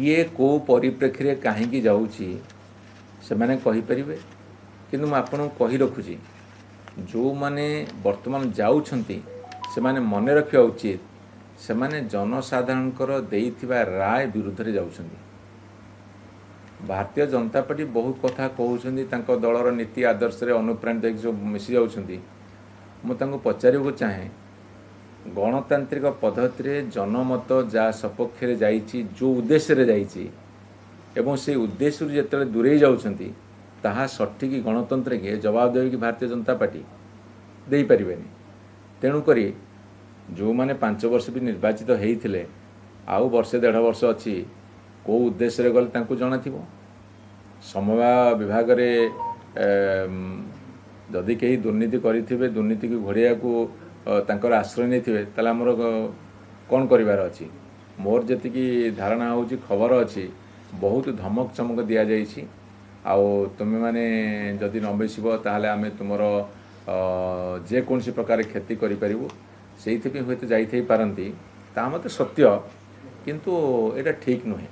किए को परिप्रेक्षी रे कहीं जाऊँगी से मैंने कहीपर किंतु मैं आपको कही रखुची जो मैंने वर्तमान जाऊँगी से मैंने मन रखा उचित से मैंने जनसाधारणकर देइथिबा राय विरुद्ध रे जाउछंती। भारतीय जनता पार्टी बहुत कथा कहउछंती तांको दलर नीति आदर्श रे अनुप्राणित होइक जो मिसी जाउछंती। मु तांको पचारिबो चाहे गणतांत्रिक पद्धति रे जनमत जा सपक्ष रे जाइछि जो उद्देश्य रे जाइछि एवं से उद्देश्य जेतले दूरे जाउछंती ताहा सठिक गणतंत्र के जवाब देबे कि भारतीय जनता पार्टी देई परिबेनी। तेणु करी जो माने 5 वर्ष भी निर्वाचित होइथिले आउ वर्षे 1.5 वर्ष अच्छी को उद्देश्य रे गल तांको जणा थिबो। समवाय विभाग रे जदि कहीं दुर्नीति करिथिबे दुर्नीति को घोड़िया को तांकर आश्रय नेथिबे ताला हमर कोन करिवार अछि। मोर जति धारणा होची खबर अछि बहुत धमक चमक दिया जाइछि आउ तुम माने जदि न बेसिबो ताहले आमे तुमर जे कोनसी प्रकार क्षति करि परिबो से हुए तो जाई पारती ता मत सत्य किंतु एटा ठीक नुहे।